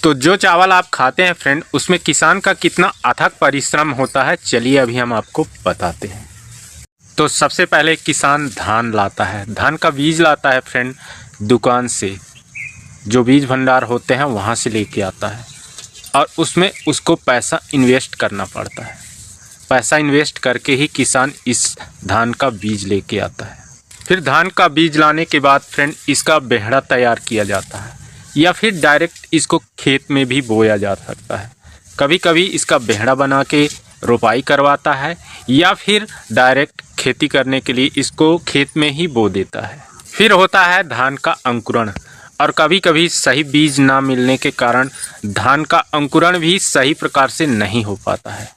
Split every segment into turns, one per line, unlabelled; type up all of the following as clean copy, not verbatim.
तो जो चावल आप खाते हैं फ्रेंड, उसमें किसान का कितना अथक परिश्रम होता है, चलिए अभी हम आपको बताते हैं। तो सबसे पहले किसान धान लाता है, धान का बीज लाता है फ्रेंड दुकान से, जो बीज भंडार होते हैं वहाँ से लेके आता है और उसमें उसको पैसा इन्वेस्ट करना पड़ता है। पैसा इन्वेस्ट करके ही किसान इस धान का बीज लेके आता है। फिर धान का बीज लाने के बाद फ्रेंड इसका बेहड़ा तैयार किया जाता है या फिर डायरेक्ट इसको खेत में भी बोया जा सकता है। कभी कभी इसका बेहड़ा बना के रोपाई करवाता है या फिर डायरेक्ट खेती करने के लिए इसको खेत में ही बो देता है। फिर होता है धान का अंकुरण, और कभी कभी सही बीज ना मिलने के कारण धान का अंकुरण भी सही प्रकार से नहीं हो पाता है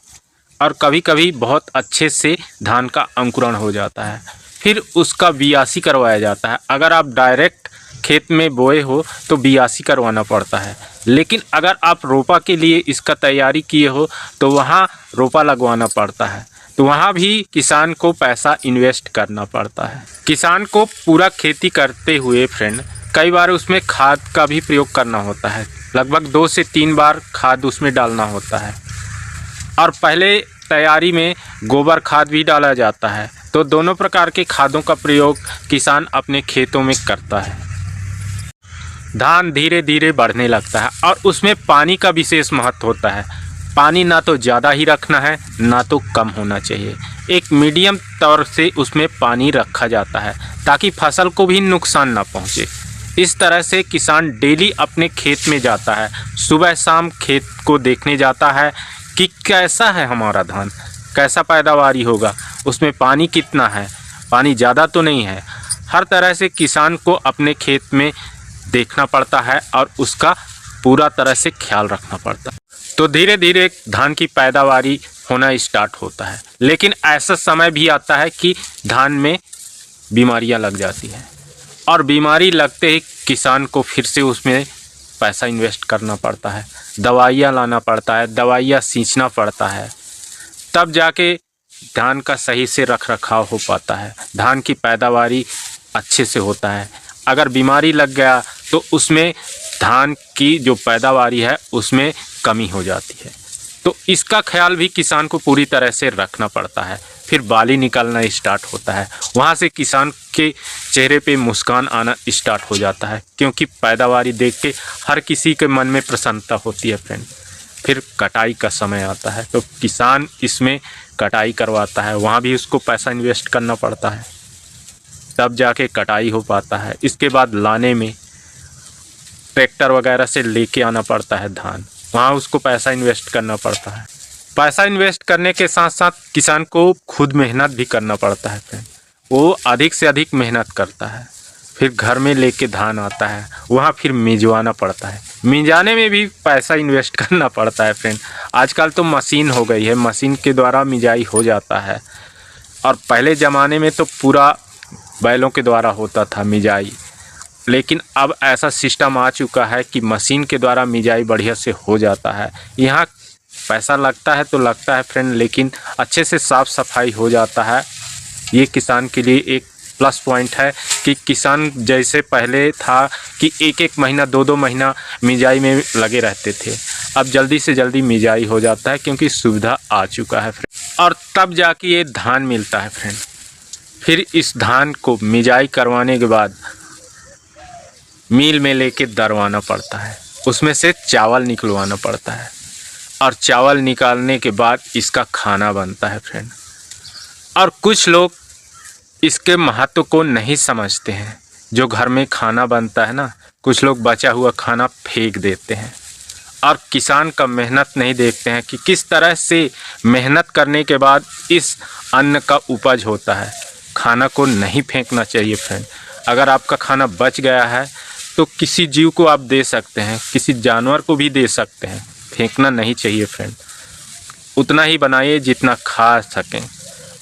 और कभी कभी बहुत अच्छे से धान का अंकुरण हो जाता है। फिर उसका बियासी करवाया जाता है। अगर आप डायरेक्ट खेत में बोए हो तो बियासी करवाना पड़ता है, लेकिन अगर आप रोपा के लिए इसका तैयारी किए हो तो वहाँ रोपा लगवाना पड़ता है, तो वहाँ भी किसान को पैसा इन्वेस्ट करना पड़ता है। किसान को पूरा खेती करते हुए फ्रेंड कई बार उसमें खाद का भी प्रयोग करना होता है। लगभग 2 से 3 बार खाद उसमें डालना होता है और पहले तैयारी में गोबर खाद भी डाला जाता है। तो दोनों प्रकार के खादों का प्रयोग किसान अपने खेतों में करता है। धान धीरे धीरे बढ़ने लगता है और उसमें पानी का विशेष महत्व होता है। पानी ना तो ज़्यादा ही रखना है ना तो कम होना चाहिए, एक मीडियम तौर से उसमें पानी रखा जाता है ताकि फसल को भी नुकसान ना पहुँचे। इस तरह से किसान डेली अपने खेत में जाता है, सुबह शाम खेत को देखने जाता है कि कैसा है हमारा धान, कैसा पैदावारी होगा, उसमें पानी कितना है, पानी ज़्यादा तो नहीं है। हर तरह से किसान को अपने खेत में देखना पड़ता है और उसका पूरा तरह से ख्याल रखना पड़ता है। तो धीरे धीरे धान की पैदावारी होना स्टार्ट होता है, लेकिन ऐसा समय भी आता है कि धान में बीमारियां लग जाती हैं और बीमारी लगते ही किसान को फिर से उसमें पैसा इन्वेस्ट करना पड़ता है, दवाइयाँ लाना पड़ता है, दवाइयाँ सींचना पड़ता है, तब जाके धान का सही से रख रखाव हो पाता है, धान की पैदावारी अच्छे से होता है। अगर बीमारी लग गया तो उसमें धान की जो पैदावारी है उसमें कमी हो जाती है। तो इसका ख्याल भी किसान को पूरी तरह से रखना पड़ता है। फिर बाली निकलना स्टार्ट होता है, वहाँ से किसान के चेहरे पे मुस्कान आना स्टार्ट हो जाता है, क्योंकि पैदावारी देख के हर किसी के मन में प्रसन्नता होती है फ्रेंड। फिर कटाई का समय आता है तो किसान इसमें कटाई करवाता है, वहाँ भी उसको पैसा इन्वेस्ट करना पड़ता है, तब जाके कटाई हो पाता है। इसके बाद लाने में ट्रैक्टर वगैरह से लेके आना पड़ता है धान, वहाँ उसको पैसा इन्वेस्ट करना पड़ता है। पैसा इन्वेस्ट करने के साथ साथ किसान को खुद मेहनत भी करना पड़ता है फ्रेंड, वो अधिक से अधिक मेहनत करता है। फिर घर में लेके धान आता है, वहाँ फिर मिंजवाना पड़ता है, मिंजाने में भी पैसा इन्वेस्ट करना पड़ता है फ्रेंड। आजकल तो मशीन हो गई है, मशीन के द्वारा मिंजाई हो जाता है, और पहले ज़माने में तो पूरा बैलों के द्वारा होता था मिंजाई, लेकिन अब ऐसा सिस्टम आ चुका है कि मशीन के द्वारा मिंजाई बढ़िया से हो जाता है। यहाँ पैसा लगता है तो लगता है फ्रेंड, लेकिन अच्छे से साफ़ सफाई हो जाता है। ये किसान के लिए एक प्लस पॉइंट है कि किसान जैसे पहले था कि 1-1 महीना 2-2 महीना मिंजाई में लगे रहते थे, अब जल्दी से जल्दी मिंजाई हो जाता है क्योंकि सुविधा आ चुका है फ्रेंड। और तब जाके ये धान मिलता है फ्रेंड। फिर इस धान को मिंजाई करवाने के बाद मिल में लेके दरवाना पड़ता है, उसमें से चावल निकलवाना पड़ता है, और चावल निकालने के बाद इसका खाना बनता है फ्रेंड। और कुछ लोग इसके महत्व को नहीं समझते हैं। जो घर में खाना बनता है ना, कुछ लोग बचा हुआ खाना फेंक देते हैं और किसान का मेहनत नहीं देखते हैं कि किस तरह से मेहनत करने के बाद इस अन्न का उपज होता है। खाना को नहीं फेंकना चाहिए फ्रेंड। अगर आपका खाना बच गया है तो किसी जीव को आप दे सकते हैं, किसी जानवर को भी दे सकते हैं, फेंकना नहीं चाहिए फ्रेंड। उतना ही बनाइए जितना खा सकें।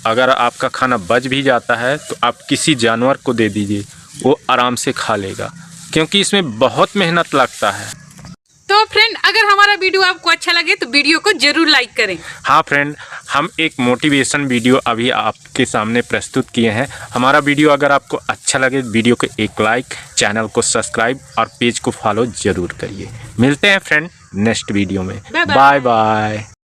अगर आपका खाना बच भी जाता है तो आप किसी जानवर को दे दीजिए, वो आराम से खा लेगा, क्योंकि इसमें बहुत मेहनत लगता है।
तो तो फ्रेंड, अगर हमारा वीडियो आपको अच्छा लगे तो वीडियो को जरूर लाइक करें।
हाँ फ्रेंड, हम एक मोटिवेशन वीडियो अभी आपके सामने प्रस्तुत किए हैं। हमारा वीडियो अगर आपको अच्छा लगे, वीडियो को एक लाइक, चैनल को सब्सक्राइब और पेज को फॉलो जरूर करिए। मिलते हैं फ्रेंड नेक्स्ट वीडियो में। Bye bye.